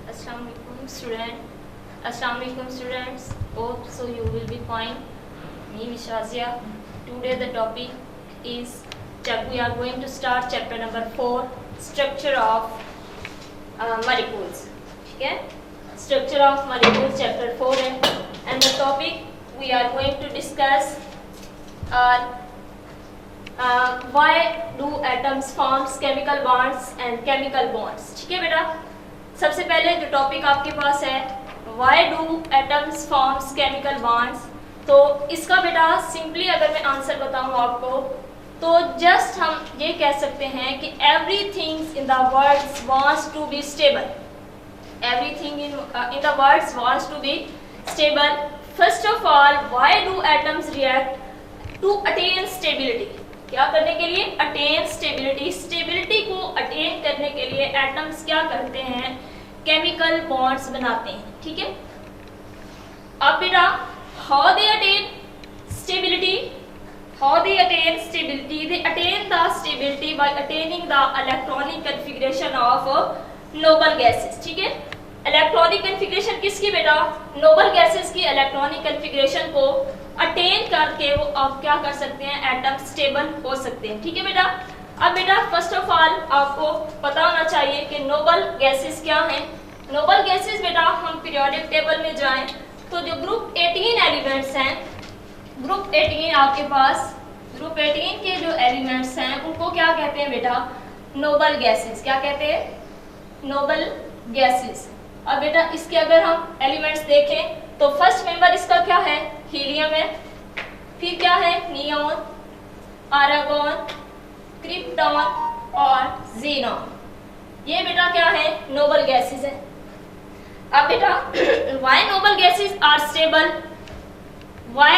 Assalamualaikum students. Hope so you will be fine. Me Shazia. Today the topic is we are going to start chapter number 4, structure of molecules. ठीक है? Structure of molecules chapter 4 है, and the topic we are going to discuss are why do atoms forms chemical bonds and chemical bonds. ठीक है बेटा, सबसे पहले जो topic आपके पास है why do atoms forms chemical bonds, तो इसका बेटा सिंपली अगर मैं आंसर बताऊं आपको तो जस्ट हम ये कह सकते हैं कि everything in the world wants to be stable. Everything in the world wants to be stable. First of all, why do atoms react to attain stability? क्या करने के लिए? Attain stability. स्टेबिलिटी को अटेन करने के लिए एटम्स क्या करते हैं? केमिकल बॉन्ड्स बनाते हैं. ठीक है. अब बेटा how they attain stability? How they attain stability? They attain the stability by attaining the electronic configuration of noble gases. ठीक है. इलेक्ट्रॉनिक कॉन्फ़िगरेशन किसकी बेटा? नोबल गैसेस की इलेक्ट्रॉनिक कॉन्फ़िगरेशन को अटेन करके वो आप क्या कर सकते हैं? एटम स्टेबल हो सकते हैं. ठीक है बेटा. अब बेटा फर्स्ट ऑफ ऑल आपको पता होना चाहिए कि नोबल गैसेस क्या हैं. नोबल गैसेस बेटा हम पीरियोडिक टेबल में जाएं तो जो ग्रुप 18 एलिमेंट्स हैं, ग्रुप 18 आपके पास, ग्रुप 18 के जो एलिमेंट्स हैं उनको क्या कहते हैं बेटा? Noble gases. क्या कहते हैं? Noble gases. अब बेटा इसके अगर हम एलिमेंट्स देखें तो फर्स्ट मेंबर इसका क्या है? हीलियम है. फिर क्या है? नियॉन, आर्गॉन, क्रिप्टॉन और ज़ीनॉन. ये बेटा क्या है? नोबल गैसेस है. अब बेटा why noble gases are stable? Why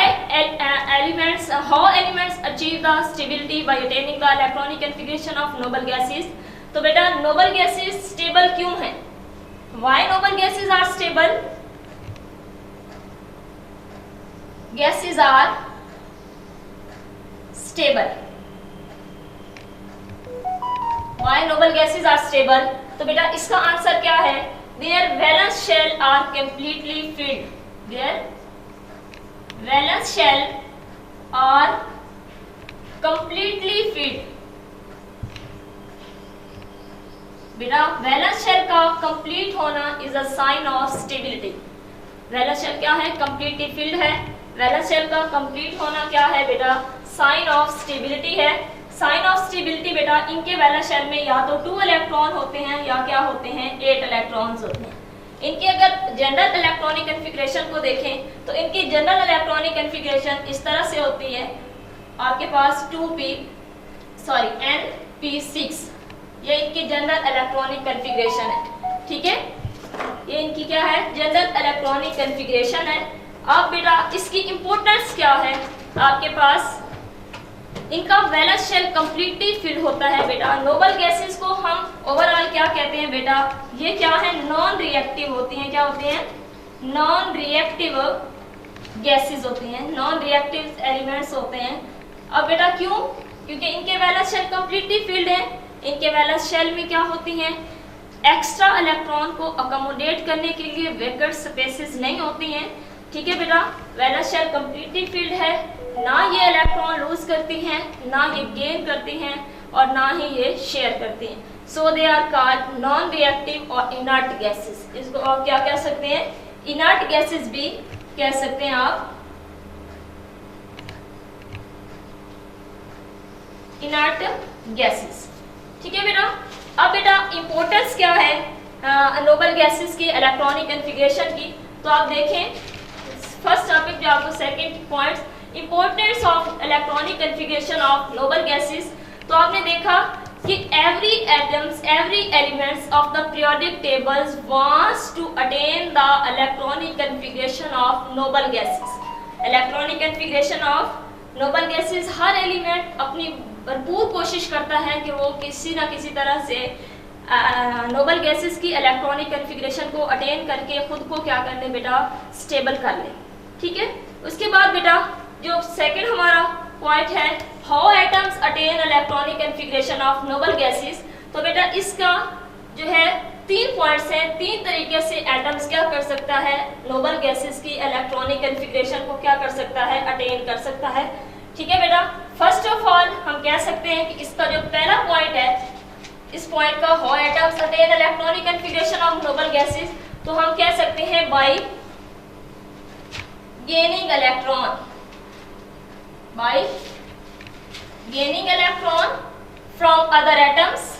elements, how elements achieve the stability by attaining the electronic configuration of noble gases. तो बेटा नोबल गैसेस स्टेबल क्यों हैं? Why noble gases are stable? Gases are stable. Why noble gases are stable? तो बेटा इसका answer क्या है? Their valence shell are completely filled. Their valence shell are completely filled. बेटा वैलेंस शेल का complete होना is a sign of stability. Valence shell क्या है? कंप्लीटली फिल्ड है. वैलेंस शेल का कंप्लीट होना क्या है बेटा? साइन ऑफ स्टेबिलिटी है. साइन ऑफ स्टेबिलिटी बेटा इनके वैलेंस शेल में या तो 2 इलेक्ट्रॉन होते हैं या क्या होते हैं? 8 इलेक्ट्रॉन्स होते हैं. इनकी अगर जनरल इलेक्ट्रॉनिक कॉन्फ़िगरेशन को देखें तो इनकी जनरल इलेक्ट्रॉनिक कॉन्फ़िगरेशन इस तरह से होती है. आपके पास Np6, ये इनकी जनरल इलेक्ट्रॉनिक कॉन्फ़िगरेशन है. ठीक है. ये इनकी क्या है? जनरल इलेक्ट्रॉनिक कॉन्फ़िगरेशन है. अब बेटा इसकी इंपॉर्टेंस क्या है? आपके पास इनका वैलेंस शेल कंप्लीटली फिल होता है बेटा. नोबल गैसेस को हम ओवरऑल क्या कहते हैं बेटा? ये क्या है? नॉन रिएक्टिव होती हैं. क्या होती हैं? नॉन रिएक्टिव गैसेस होती हैं. नॉन रिएक्टिव एलिमेंट्स होते हैं. अब बेटा क्यों? क्योंकि इनके वैलेंस शेल कंप्लीटली फिल्ड है. इनके वैलेंस शेल में क्या होती हैं? एक्स्ट्रा इलेक्ट्रॉन को अकोमोडेट करने के लिए वैकेंट स्पेसेस नहीं होती हैं. ठीक है बेटा. वैलेंस शेल कंप्लीटली फिल्ड है. ना ये इलेक्ट्रॉन लूज करती हैं, ना ये गेन करती हैं और ना ही ये शेयर करती हैं. So they are called non reactive और इनर्ट गैसेस. इसको और क्या कह सकते हैं? इनर्ट गैसेस भी कह सकते हैं आप. Inert gases. ठीक है बेटा. अब बेटा इंपॉर्टेंस क्या है नोबल गैसेस की इलेक्ट्रॉनिक कॉन्फ़िगरेशन की? तो आप देखें फर्स्ट टॉपिक जो आपको second points, importance of electronic configuration of noble gases. तो आपने देखा कि every atoms, every elements of the periodic tables wants to attain the electronic configuration of noble gases. Electronic configuration of noble gases हर element अपनी भरपूर कोशिश करता है कि वो किसी ना किसी तरह से नोबल गैसेस की इलेक्ट्रॉनिक कॉन्फ़िगरेशन को अटेन करके खुद को क्या कर ले बेटा? स्टेबल कर ले. ठीक है. उसके बाद बेटा जो सेकंड हमारा पॉइंट है how atoms attain electronic configuration of noble gases. तो बेटा इसका जो है 3 पॉइंट्स हैं, 3 तरीके से एटम्स क्या कर सकता है, नोबल गैसेस की इलेक्ट्रॉनिक कॉन्फ़िगरेशन को क्या कर सकता है, अटेन कर सकता है। ठीक है बेटा, फर्स्ट ऑफ ऑल हम कह सकते हैं कि इसका जो पहला पॉइंट है, इस पॉइंट का how atoms attain electronic configuration of noble gases, तो हम कह सकते हैं bye gaining electron, bye gaining electron from other atoms,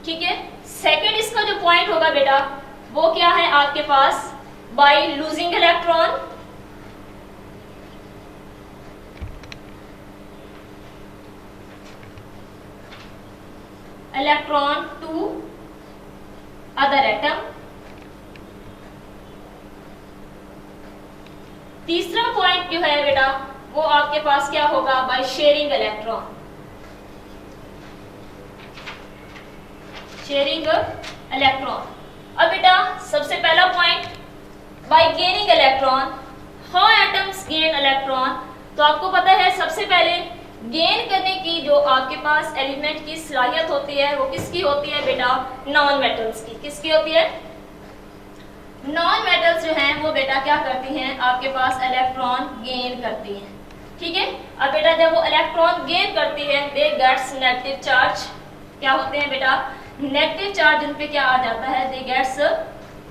ठीक है। सेकंड इसका जो पॉइंट होगा बेटा वो क्या है आपके पास, by losing electron, electron to other atom. तीसरा पॉइंट जो है बेटा वो आपके पास क्या होगा, by sharing electron, sharing electron. अब बेटा सबसे पहला point by gaining electron, how atoms gain electron, तो आपको पता है सबसे पहले गेन करने की जो आपके पास एलिमेंट की सलाहियत होती है वो किसकी होती है बेटा, नॉन मेटल्स की। किसकी होती है, नॉन मेटल्स जो हैं वो बेटा क्या करती हैं, आपके पास इलेक्ट्रॉन गेन करती हैं। ठीक है, अब बेटा जब वो इलेक्ट्रॉन गेन करती है दे गेट्स नेगेटिव चार्ज, क्या होते हैं बेटा, नेगेटिव चार्ज, उन पे क्या आ जाता है, दे गेट्स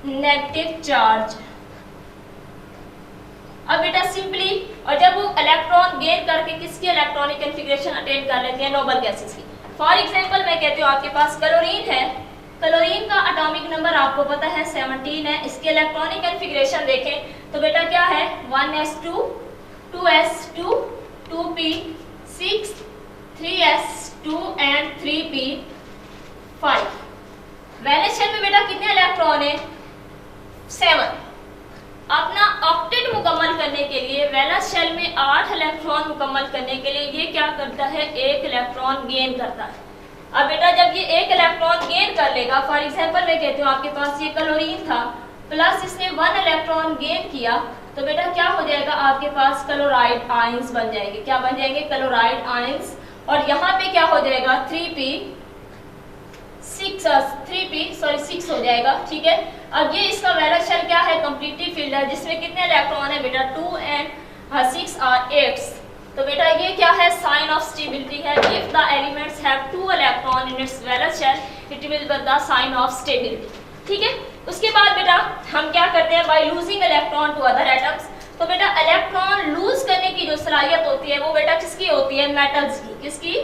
नेगेटिव चार्ज। अब बेटा सिंपली, और जब वो इलेक्ट्रॉन गेन करके किसकी इलेक्ट्रॉनिक कॉन्फ़िगरेशन अटेन कर लेती है, नोबल गैसेस की। फॉर एग्जांपल मैं कहती हूँ आपके पास क्लोरीन है, क्लोरीन का एटॉमिक नंबर आपको पता है 17 है, इसकी इलेक्ट्रॉनिक कॉन्फ़िगरेशन देखें तो बेटा क्या है, 1s2 2s2 2p6 3s2 and 3p5। Valence shell में बेटा कितने इलेक्ट्रॉन है, 7। अपना ऑक्टेट मुकम्मल करने के लिए वैलेंस शेल में 8 इलेक्ट्रॉन मुकम्मल करने के लिए ये क्या करता है, 1 इलेक्ट्रॉन गेन करता है। अब बेटा जब ये 1 इलेक्ट्रॉन गेन कर लेगा, फॉर एग्जांपल मैं कहती हूँ आपके पास ये क्लोरीन था प्लस इसने 1 इलेक्ट्रॉन गेन किया, तो बेटा क्या हो जाएगा, आपके पास क्लोराइड आयंस बन जाएंगे। क्या बन जाएंगे, क्लोराइड आयंस। और यहाँ पे क्या हो जाएगा, 3p6 हो जाएगा। ठीक है, अब ये इसका वैलेंस शेल क्या है, कंप्लीटली फिल्ड है, जिसमें कितने इलेक्ट्रॉन है बेटा, 2 and 6 are 8। तो बेटा ये क्या है, साइन ऑफ स्टेबिलिटी है। If the elements have 2 electron in its valence shell it will be the sign of stability. ठीक है, उसके बाद बेटा हम क्या करते हैं, by losing electron to other atoms. तो बेटा इलेक्ट्रॉन लूज करने की जो सलाहियत होती है वो बेटा किसकी होती है, मेटल्स की। किसकी,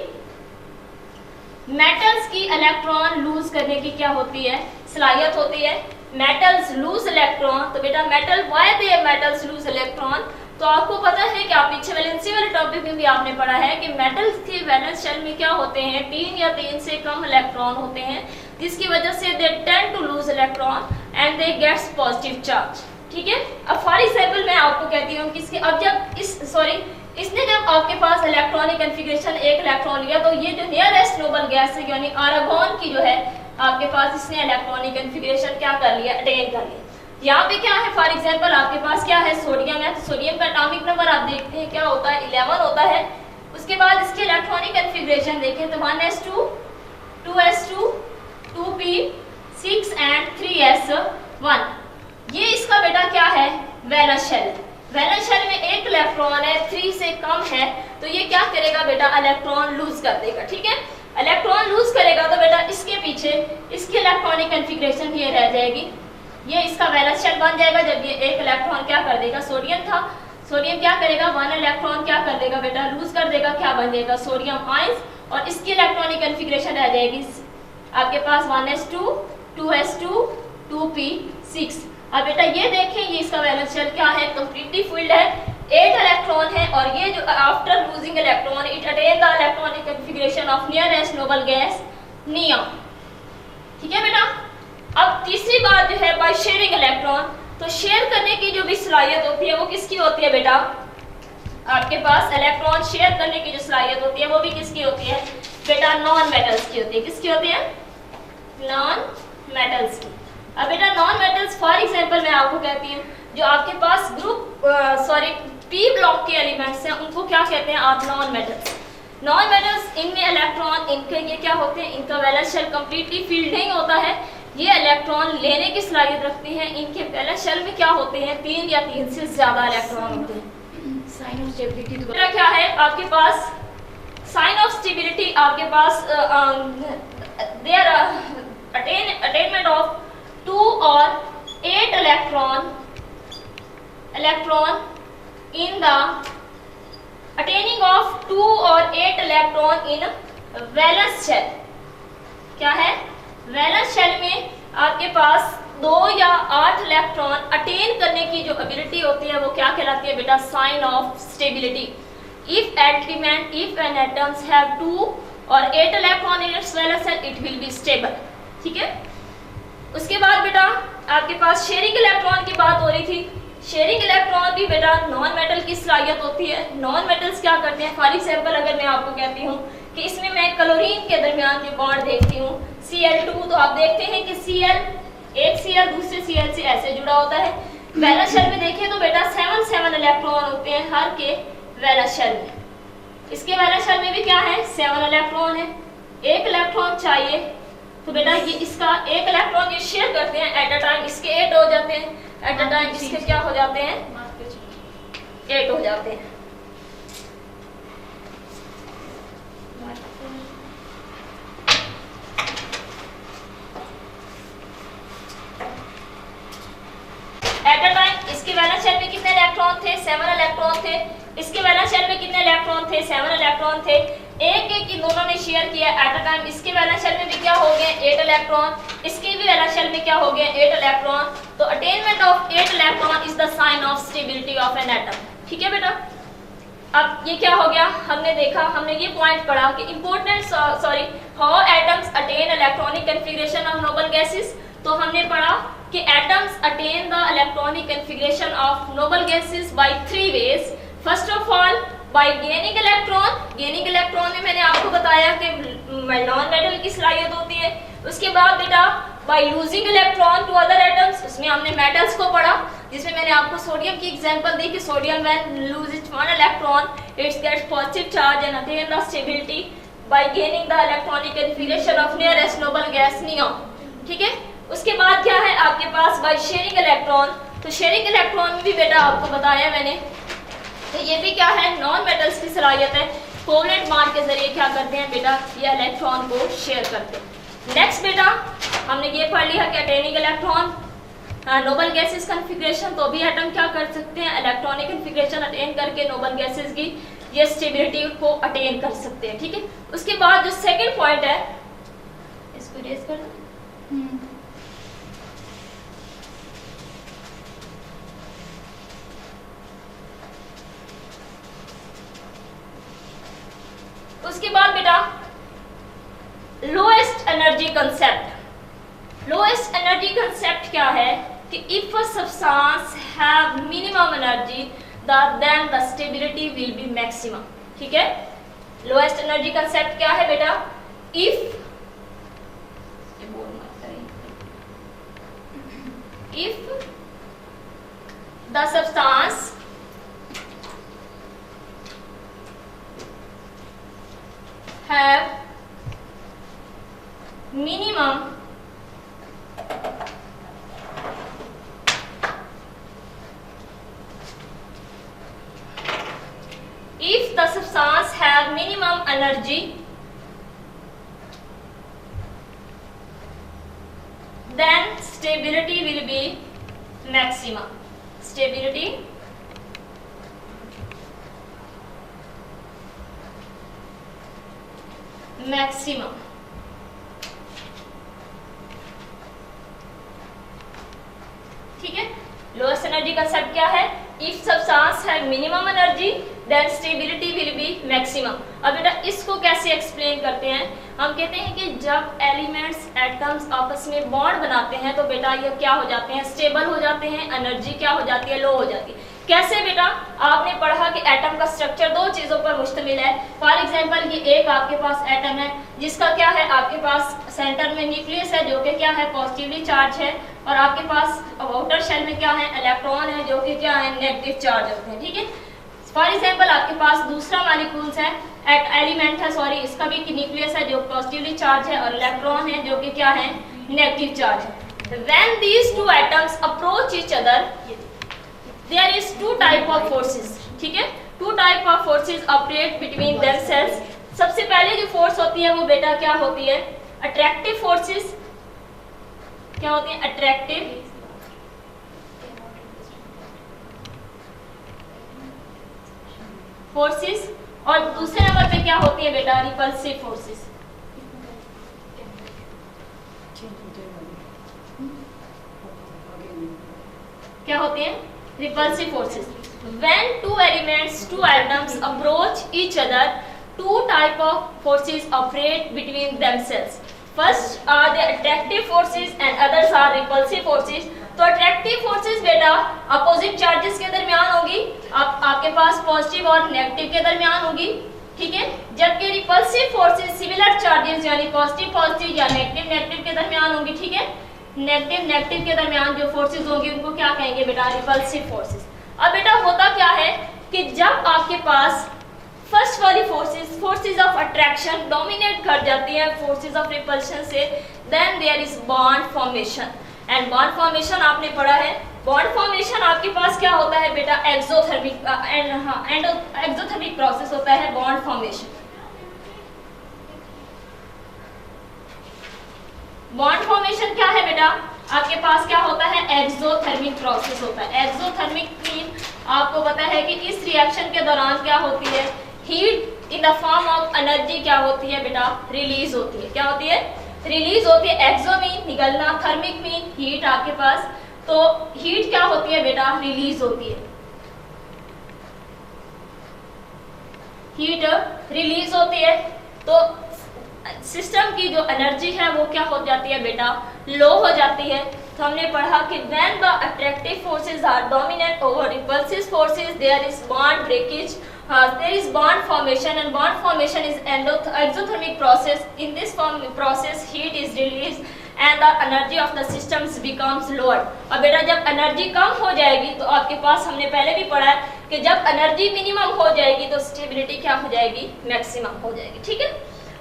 मेटल्स की इलेक्ट्रॉन लूज करने की क्या होती है, सलाहियत होती है। मेटल्स लूज इलेक्ट्रॉन, तो बेटा metal why they metals loose electron, तो आपको पता है कि आप पीछे वैलेंसी वाले टॉपिक में भी आपने पढ़ा है कि मेटल्स के वैलेंस शेल में क्या होते हैं, 3 या 3 से कम इलेक्ट्रॉन होते हैं, जिसकी वजह से they tend to lose electron and they gets positive charge. ठीक है, अब फॉर एग्जांपल मैं आपको कहती हूँ कि अब जब इसने जब आपके पास इलेक्ट्रॉनिक कॉन्फ़िगरेशन 1 इलेक्ट्रॉन लिया, तो ये जो नियरेस्ट नोबल गैस है यानी आर्गन की जो है आपके पास इसने इलेक्ट्रॉनिक कॉन्फ़िगरेशन क्या कर लिया, अटेन कर लिया। यहाँ पे क्या है, फॉर एग्जांपल आपके पास क्या है, सोडियम है, तो सोडियम का एटॉमिक नंबर आप देखते हैं क्या होता है, 11 होता है। उसके बाद इसके इलेक्ट्रॉनिक कॉन्फ़िगरेशन देखें तो 1s2 2s2 2p6 and 3s1। ये इसका बेटा क्या है, वैलेंस शेल। वैलेंस शेल में 1 इलेक्ट्रॉन है, 3 से कम है, तो ये क्या करेगा बेटा, इलेक्ट्रॉन लूज कर देगा। ठीक है, इलेक्ट्रॉन लूज करेगा तो बेटा इसके पीछे इसकी इलेक्ट्रॉनिक कॉन्फ़िगरेशन ये रह जाएगी, ये इसका वैलेंस शेल बन जाएगा। जब ये 1 इलेक्ट्रॉन क्या कर देगा, सोडियम था, सोडियम क्या करेगा, 1 इलेक्ट्रॉन क्या कर देगा बेटा, लूज कर देगा, क्या बन जाएगा, सोडियम आयंस, और इसकी इलेक्ट्रॉनिक कॉन्फ़िगरेशन रह जाएगी आपके पास 1s2 2s2 2p6। अब बेटा ये देखें, ये इसका वैलेंस शेल क्या है, कंप्लीटली फुल्ड है, 8 इलेक्ट्रॉन है, और ये जो after losing electron it attain the electronic configuration of nearest noble gas neon. ठीक है बेटा, अब तीसरी बात जो है बाय शेयरिंग इलेक्ट्रॉन, तो शेयर करने की जो भी सलाहियत होती है वो किसकी होती है बेटा, आपके पास इलेक्ट्रॉन शेयर करने की जो सलाहियत होती है वो भी किसकी होती है बेटा, नॉन मेटल्स की होती है। किसकी होती है, नॉन मेटल्स की। अब बेटा नॉन मेटल्स फॉर एग्जांपल मैं आपको कहती हूँ जो आपके पास ग्रुप पी ब्लॉक के एलिमेंट्स हैं उनको क्या कहते हैं आप? Non metals. नॉन मेटल्स, इनमें इलेक्ट्रॉन, इनके ये क्या होते हैं, इनका वैलेंस शेल कंप्लीटली फील्ड नहीं होता है, ये इलेक्ट्रॉन लेने की सलाहियत रखते हैं। इनके वैलेंस शेल में क्या होते हैं, 3 या 3 से ज्यादा इलेक्ट्रॉन होते हैं। साइन ऑफ स्टेबिलिटी क्या है आपके पास? साइन ऑफ स्टेबिलिटी आपके पास देयर अटेनमेंट ऑफ 2 और 8 electron in the attaining of 2 और 8 इलेक्ट्रॉन इन वैलेंस शेल। क्या है? वैलेंस शेल में आपके पास 2 या 8 इलेक्ट्रॉन अटेन करने की जो एबिलिटी होती है वो क्या कहलाती है बेटा? Sign of stability. If an atoms have 2 और 8 electron in its valence shell it will be stable. ठीक है। उसके बाद बेटा आपके पास शेयरिंग इलेक्ट्रॉन की बात हो रही थी। शेयरिंग इलेक्ट्रॉन भी बेटा नॉन मेटल की सलाहियत होती है। नॉन मेटल्स क्या करते हैं? फॉर एग्जांपल अगर मैं आपको कहती हूँ कि इसमें मैं क्लोरीन के दरमियान जो बॉन्ड देखती हूँ Cl2, तो आप देखते हैं कि Cl, एक Cl दूसरे Cl से ऐसे जुड़ा होता है। वैलेंस शेल में देखें तो बेटा 7 इलेक्ट्रॉन होते हैं हर के वैलेंस शेल में। इसके वैलेंस शेल में भी क्या है? 7 इलेक्ट्रॉन है। 1 इलेक्ट्रॉन चाहिए तो बेटा ये इसका 1 इलेक्ट्रॉन ये शेयर करते हैं एट अ टाइम, इसके 8 हो जाते हैं, एट अ टाइम इसके क्या हो जाते हैं? 8 हो जाते हैं। एट अ टाइम इसके वैलेंस शेल में कितने इलेक्ट्रॉन थे? 7 इलेक्ट्रॉन थे। इसके वैलेंस शेल में कितने इलेक्ट्रॉन थे? 7 इलेक्ट्रॉन थे। एक की दोनों ने शेयर किया एट अ टाइम। इसके वैलेंस शेल में भी क्या हो गए? 8 इलेक्ट्रॉन। इसके भी वैलेंस शेल में क्या हो गए? 8 इलेक्ट्रॉन। तो attainment of 8 electron is the sign of stability of an atom. ठीक है बेटा। अब ये क्या हो गया? हमने देखा, हमने ये पॉइंट पढ़ा कि important how atoms attain electronic configuration of noble gases. तो हमने पढ़ा कि atoms attain the electronic configuration of noble gases by 3 ways. First of all by gaining electron. Gaining electron में मैंने आपको बताया कि नॉन मेटल की सलाहियत होती है। उसके बाद बेटा by losing electron to other atoms, उसमें हमने मेटल्स को पढ़ा, जिसमें मैंने आपको सोडियम की एग्जांपल दी कि sodium when loses 1 electron its gets positive charge and attain the stability by gaining the electronic configuration of nearest noble gas neon. ठीक है। उसके बाद क्या है आपके पास? By sharing electron. तो शेयरिंग इलेक्ट्रॉन में भी बेटा आपको बताया मैंने, तो ये भी क्या है? नॉन मेटल्स की सलाहियत है। कोवलेंट बॉन्ड के जरिए क्या करते हैं बेटा? ये इलेक्ट्रॉन को शेयर करते हैं। नेक्स्ट बेटा हमने ये पढ़ लिया कि attaining electron noble gases configuration. तो भी एटम क्या कर सकते हैं? इलेक्ट्रॉनिक कॉन्फ़िगरेशन अटेन करके नोबल गैसेस की ये स्टेबिलिटी को अटेन कर सकते हैं। ठीक है। उसके बाद जो सेकंड पॉइंट है, इसको रेज कर दो। उसके बाद बेटा lowest energy concept. Lowest energy concept क्या है कि if a substance have minimum energy then the stability will be maximum. ठीक है। लोएस्ट एनर्जी कंसेप्ट क्या है बेटा? If the substance have minimum if the substance have minimum energy then stability will be maximum. Stability maximum. ठीक है। Lowest energy concept क्या है? If substance have minimum energy then stability will be maximum. अब बेटा इसको कैसे explain करते हैं? हम कहते हैं कि जब एलिमेंट्स एटम्स आपस में बॉन्ड बनाते हैं तो बेटा ये क्या हो जाते हैं? स्टेबल हो जाते हैं। एनर्जी क्या हो जाती है? लो हो जाती है। कैसे बेटा? आपने पढ़ा कि एटम का स्ट्रक्चर 2 चीज़ों पर मुश्तमिल है। फॉर एग्जांपल ये एक आपके पास एटम है जिसका क्या है? आपके पास सेंटर में न्यूक्लियस है जो कि क्या है? पॉजिटिवली चार्ज है, और आपके पास आउटर शेल में क्या है? इलेक्ट्रॉन है जो कि क्या है? नेगेटिव चार्ज होते हैं। ठीक है। फॉर एग्जाम्पल आपके पास दूसरा मॉलिक्यूल्स है, एलिमेंट है सॉरी, इसका भी न्यूक्लियस है जो पॉजिटिवली चार्ज है और इलेक्ट्रॉन है जो कि क्या है, नेगेटिव चार्ज है. When these two atoms approach each other, there is two type of forces. ठीक है, two type of forces operate between themselves. सबसे पहले जो फोर्स होती है वो बेटा क्या होती है, अट्रैक्टिव फोर्सेस. क्या होती है, अट्रैक्टिव फोर्सेस. और दूसरे नंबर पे क्या होती है बेटा, रिपल्सिव फोर्सेस. क्या होती है, repulsive forces. When two elements, two atoms approach each other, two type of forces operate between themselves. First are the attractive forces and others are repulsive forces. तो अट्रैक्टिव फोर्सेस बेटा opposite charges के दरमियान होगी, आपके पास positive और negative के दरमियान होगी. ठीक है, जबकि रिपल्सिव फोर्सेस सिमिलर चार्जेस यानी पॉजिटिव पॉजिटिव या नेगेटिव नेगेटिव के दरमियान होंगी. ठीक है, नेगेटिव नेगेटिव के दरमियान जो फोर्सेस होंगी उनको क्या कहेंगे बेटा, रिपल्सिव फोर्सेस. अब बेटा होता क्या है कि जब आपके पास फर्स्ट वाली फोर्सेस ऑफ अट्रैक्शन डोमिनेट कर जाती हैं फोर्सेस ऑफ रिपल्शन से, then there is bond formation. And bond formation आपने पढ़ा है. बॉन्ड फॉर्मेशन आपके पास क्या होता है बेटा, एक्सोथर्मिक एक्सोथर्मिक प्रोसेस होता है बॉन्ड फॉर्मेशन. बॉन्ड फॉर्मेशन क्या है बेटा, आपके पास क्या होता है, एक्सोथर्मिक प्रोसेस होता है. एक्सोथर्मिक मीन आपको पता है कि इस रिएक्शन के दौरान क्या होती है, heat in the form of energy क्या होती है बेटा, रिलीज होती है. क्या होती है, रिलीज होती है. एक्सो मीन निकलना, थर्मिक मीन हीट आपके पास. तो हीट क्या होती है बेटा, रिलीज होती है. हीट रिलीज होती है तो सिस्टम की जो एनर्जी है वो क्या हो जाती है बेटा, लो हो जाती है. तो हमने पढ़ा कि when the attractive forces are dominate over repulsive forces there is bond breakage, there is bond formation and bond formation is exothermic process. In this process heat is released and the energy of the systems becomes lower. अब बेटा जब energy कम हो जाएगी तो आपके पास हमने पहले भी पढ़ा है कि जब एनर्जी मिनिमम हो जाएगी तो स्टेबिलिटी क्या हो जाएगी, मैक्सिमम हो जाएगी. ठीक है,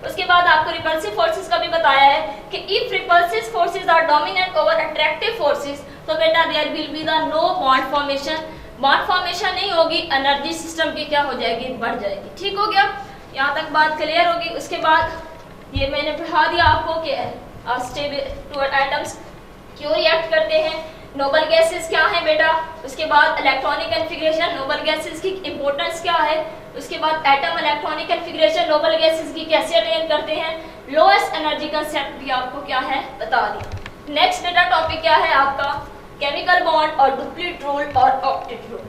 उसके बाद आपको रिपल्सिव फोर्सेस का भी बताया है कि if repulsive forces are dominate over attractive forces तो बेटा there will be the no bond formation. Bond formation नहीं होगी, एनर्जी सिस्टम की क्या हो जाएगी, बढ़ जाएगी. ठीक हो गया, यहाँ तक बात क्लियर होगी. उसके बाद ये मैंने पढ़ा दिया आपको कि स्टेबल एटम्स क्यों रिएक्ट करते हैं, नोबल गैसेस क्या है बेटा, उसके बाद इलेक्ट्रॉनिक कॉन्फ़िगरेशन, नोबल गैसेस की इंपॉर्टेंस क्या है, उसके बाद atom electronic configuration Nobel gases की कैसे अटेन करते हैं, लोएस्ट एनर्जी कंसेप्ट भी आपको क्या है बता दिया. नेक्स्ट बेटा टॉपिक क्या है आपका, केमिकल बॉन्ड और डुप्लीट रूल और ऑक्टेट रूल.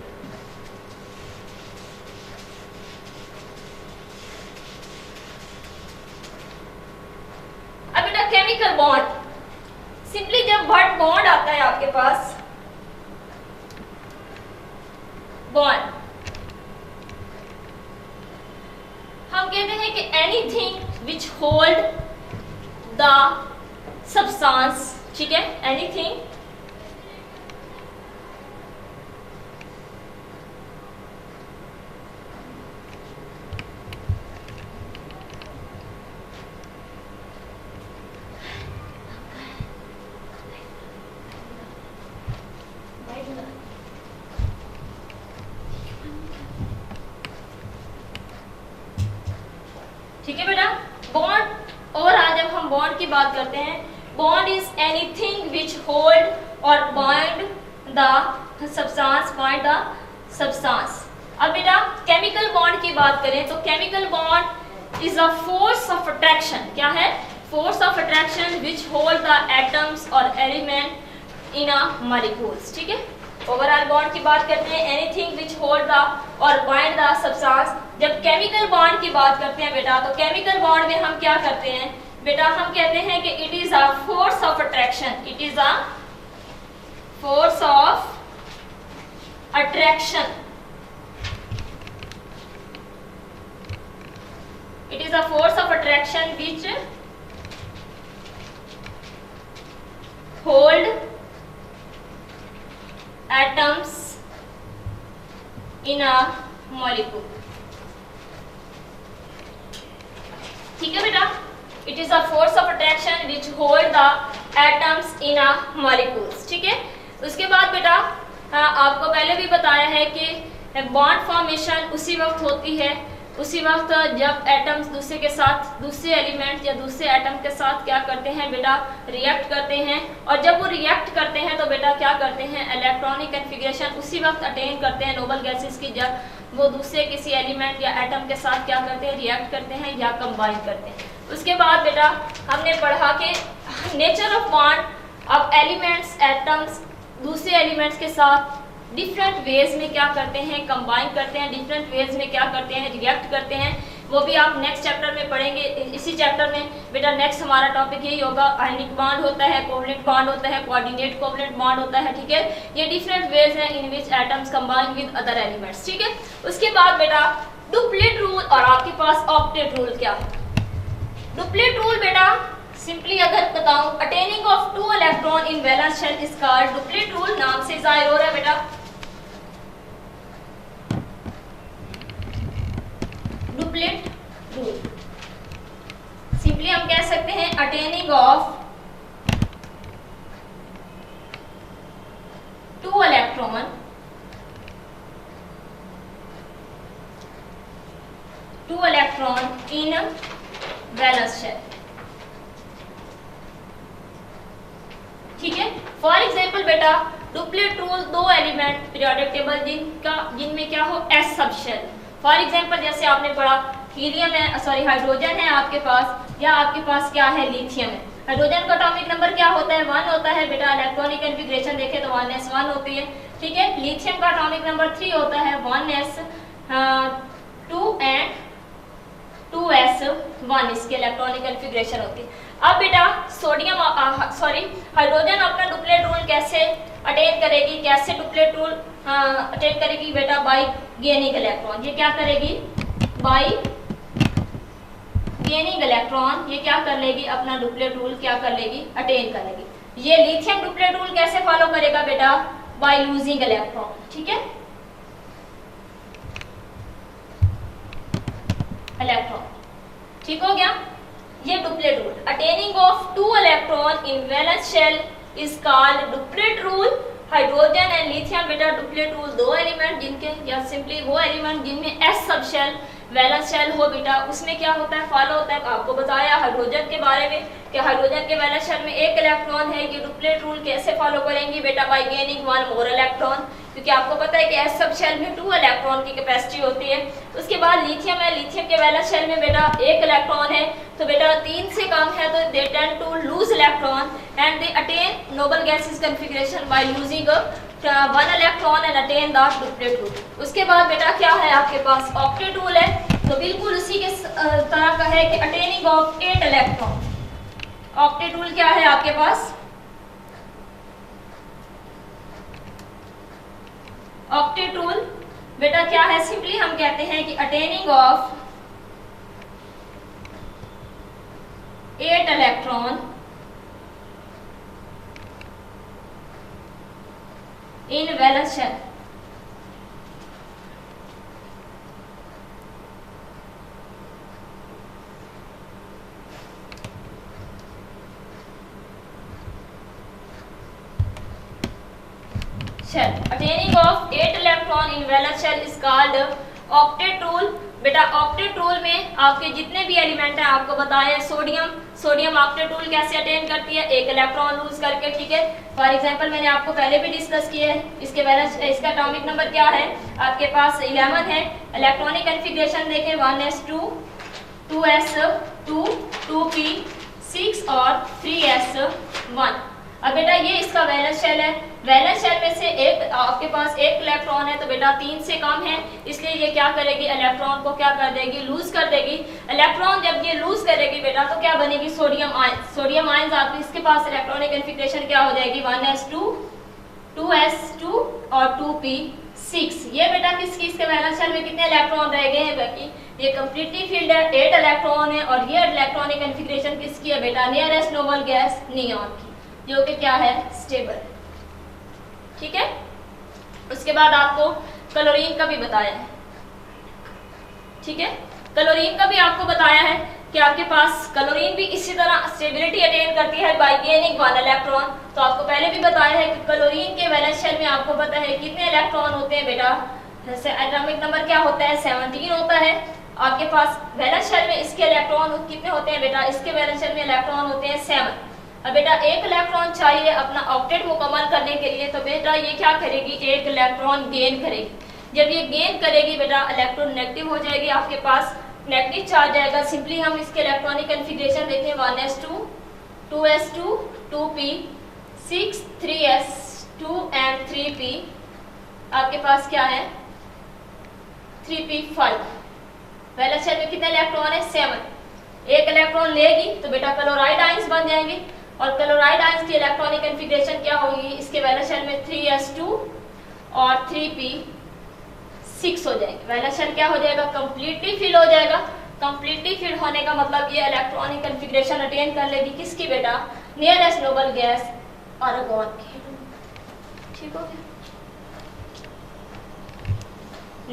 अब बेटा केमिकल बॉन्ड, सिंपली जब वर्ड बॉन्ड आता है आपके पास, बॉन्ड हम कहते हैं कि anything which hold the substance. ठीक है, एनीथिंग ठीक है बेटा. बॉन्ड, और आज जब हम बॉन्ड की बात करते हैं, bond is anything which hold और बाइंड द सब्सटेंस. अब बेटा केमिकल बॉन्ड की बात करें तो chemical bond is a force of attraction. क्या है, force of attraction which hold the atoms और एलिमेंट इन अ मॉलिक्यूल्स. ठीक है, ओवरऑल बॉन्ड की बात करते हैं, एनीथिंग विच होल्ड द और बाइंड द सब्सटेंस. जब केमिकल बॉन्ड की बात करते हैं बेटा तो केमिकल बॉन्ड में हम क्या करते हैं बेटा, हम कहते हैं कि it is a force of attraction. It is a force of attraction. It is a force of attraction which hold atoms in a molecule. ठीक है बेटा, it is a force of attraction which hold the atoms in a molecules. ठीक है, उसके बाद बेटा आपको पहले भी बताया है कि बॉन्ड फॉर्मेशन उसी वक्त होती है, उसी वक्त जब एटम्स दूसरे के साथ, दूसरे एलिमेंट या दूसरे एटम के साथ क्या करते हैं बेटा, रिएक्ट करते हैं। और जब वो रिएक्ट करते हैं तो बेटा क्या करते हैं, इलेक्ट्रॉनिक कन्फिग्रेशन उसी वक्त अटेन करते हैं नोबल गैसेस की, जब वो दूसरे किसी एलिमेंट या एटम के साथ क्या करते हैं, रिएक्ट करते हैं या कंबाइन करते हैं। उसके बाद बेटा हमने पढ़ा कि नेचर ऑफ बॉन्ड अब एलिमेंट्स, एटम्स दूसरे एलिमेंट्स के साथ डिफरेंट वेज में क्या करते हैं, कंबाइन करते हैं, डिफरेंट वेज में क्या करते हैं, रिएक्ट करते हैं। वो भी आप नेक्स्ट चैप्टर में पढ़ेंगे। इसी चैप्टर में बेटा नेक्स्ट हमारा टॉपिक यही होगा, आयनिक बॉन्ड होता है, कोवलेंट बॉन्ड होता है, कोऑर्डिनेट कोवलेंट बॉन्ड होता है। ठीक है, ये डिफरेंट वेज हैं in which atoms combine with other elements. ठीक है, उसके बाद बेटा डुप्लेट रूल और आपके पास ऑक्टेट रूल क्या है। डुप्लेट रूल बेटा सिंपली अगर बताऊं, attaining of 2 electron in valence shell is called duplet rule, नाम से जाहिर हो रहा है बेटा। डुप्लेट रूल सिंपली हम कह सकते हैं attaining of 2 electron in valence shell. ठीक है, फॉर एग्जाम्पल बेटा duplet rule 2 element periodic table जिनमें क्या हो, एस सब शेल। फॉर एग्जाम्पल जैसे आपने पढ़ा हीलियम है, सॉरी हाइड्रोजन है आपके पास, या आपके पास क्या है, लिथियम है। हाइड्रोजन का एटॉमिक नंबर क्या होता है, 1 होता है बेटा। इलेक्ट्रॉनिक कन्फिग्रेशन देखें तो 1s1 होती है। ठीक है, लिथियम का एटॉमिक नंबर 3 होता है, 1s2 एंड 2s1 इसके इलेक्ट्रॉनिक कन्फिग्रेशन होती है। अब बेटा सोडियम हाइड्रोजन अपना डुप्लेट रूल कैसे अटेन करेगी, कैसे डुप्लेट रूल अटेन करेगी बेटा, बाय गेनिंग इलेक्ट्रॉन। ये क्या करेगी, बाय गेनिंग इलेक्ट्रॉन, ये क्या कर लेगी, अपना डुप्लेट रूल क्या कर लेगी, अटेन कर लेगी। ये लिथियम डुप्लेट रूल कैसे फॉलो करेगा बेटा, बाय लूजिंग इलेक्ट्रॉन। ठीक है, इलेक्ट्रॉन। ठीक हो गया, ये duplet rule. Attaining of 2 electron in valence shell is called duplet rule. Hydrogen and lithium बेटा डुप्लेट रूल 2 एलिमेंट जिनके, या सिंपली वो एलिमेंट जिनमें एस सब शेल वैलेंस शेल हो बेटा, उसमें क्या होता है, फॉलो होता है। आपको बताया हाइड्रोजन के बारे में कि हाइड्रोजन के वैलेंस शेल में 1 इलेक्ट्रॉन है। ये डुप्लेट रूल कैसे फॉलो करेंगी बेटा, बाय गेनिंग 1 मोर इलेक्ट्रॉन, क्योंकि आपको पता है कि एस सब शेल में 2 इलेक्ट्रॉन की कैपेसिटी होती है। उसके बाद लिथियम है, लिथियम के वैलेंस शेल में बेटा 1 इलेक्ट्रॉन है, तो बेटा 3 से कम है तो they tend to lose electron and they attain noble gases configuration by losing 1 electron and attain the duplet rule. उसके बाद बेटा क्या है आपके पास, ऑक्टेट रूल है, तो बिल्कुल उसी के तरह का है कि attaining of 8 electron. Octet rule क्या है आपके पास, ऑक्टेट रूल बेटा क्या है, सिंपली हम कहते हैं कि attaining of 8 electron in valence shell. Attaining of 8 electron in valence shell is called octet rule. बेटा ऑक्टेट रूल में आपके जितने भी एलिमेंट हैं आपको बताया, सोडियम ऑक्टेट रूल कैसे अटेन करती है, 1 इलेक्ट्रॉन लूज करके। ठीक है, फॉर एग्जांपल मैंने आपको पहले भी डिस्कस किया है, इसके वैलेंस, इसका एटॉमिक नंबर क्या है आपके पास 11 है। इलेक्ट्रॉनिक कन्फिग्रेशन देखें 1s2 2s2 2p6 और 3s1। अब बेटा ये इसका वैलेंस शेल है, वैलेंस शेल में से एक आपके पास 1 इलेक्ट्रॉन है, तो बेटा 3 से कम है, इसलिए ये क्या करेगी, इलेक्ट्रॉन को क्या कर देगी, लूज कर देगी। इलेक्ट्रॉन जब ये लूज करेगी बेटा तो क्या बनेगी, सोडियम आयन। सोडियम आयन आपके इसके पास इलेक्ट्रॉनिक कन्फिग्रेशन क्या हो जाएगी, 1s2 2s2 और 2p6। ये बेटा किसकी, इसके वैलेंस शेल में कितने इलेक्ट्रॉन रह गए हैं, बाकी ये कंप्लीटली फील्ड है, 8 इलेक्ट्रॉन है। और ये इलेक्ट्रॉनिक कन्फिग्रेशन किसकी है बेटा, नियरेस्ट नोबल गैस नियॉन की, जो कि क्या है, स्टेबल। ठीक है, उसके बाद आपको क्लोरीन का भी बताया है। ठीक है। क्लोरीन का भी आपको बताया है कि आपके पास क्लोरीन भी इसी तरह स्टेबिलिटी अटेन करती है बाय गेनिंग 1 इलेक्ट्रॉन। तो आपको पहले भी बताया है कि क्लोरीन के वैलेंस शेल में आपको पता है कितने इलेक्ट्रॉन होते हैं बेटा, जैसे एटॉमिक नंबर क्या होता है 17 होता है। आपके पास वैलेंस शेल में इसके इलेक्ट्रॉन कितने होते हैं बेटा, इसके वैलेंस शेल में इलेक्ट्रॉन होते हैं 7। अब बेटा एक इलेक्ट्रॉन चाहिए अपना ऑक्टेट मुकम्मल करने के लिए, तो बेटा ये क्या करेगी, एक इलेक्ट्रॉन गेन करेगी। जब ये गेन करेगी बेटा इलेक्ट्रॉन नेगेटिव हो जाएगी, आपके पास नेगेटिव चार्ज आएगा। सिंपली हम इसके इलेक्ट्रॉनिक कन्फिग्रेशन देखें 1s2 2s2 2p 6 3s 2m 3p, आपके पास क्या है 3p5। वैलेंस शेल में कितने इलेक्ट्रॉन है 7। एक इलेक्ट्रॉन लेगी तो बेटा क्लोराइड आयंस बन जाएंगे, और क्लोराइड आयंस की इलेक्ट्रॉनिक कन्फिग्रेशन क्या होगी, इसके वैलेंस शेल में 3s2 और 3p6 हो जाएंगे। वैलेंस शेल क्या हो जाएगा, कंप्लीटली फिल हो जाएगा। कंप्लीटली फिल होने का मतलब ये इलेक्ट्रॉनिक कन्फिग्रेशन अटेन कर लेगी किसकी बेटा, नियरेस्ट नोबल गैस आर्गन की। ठीक हो गया।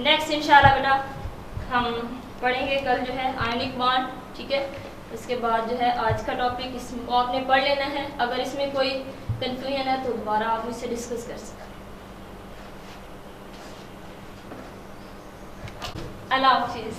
नेक्स्ट इंशाल्लाह बेटा हम पढ़ेंगे कल जो है आयनिक बॉन्ड। ठीक है, इसके बाद जो है आज का टॉपिक इसको आपने पढ़ लेना है। अगर इसमें कोई कंफ्यूजन है तो दोबारा आप मुझसे डिस्कस कर सकते हैं। अल्लाह हाफिज़।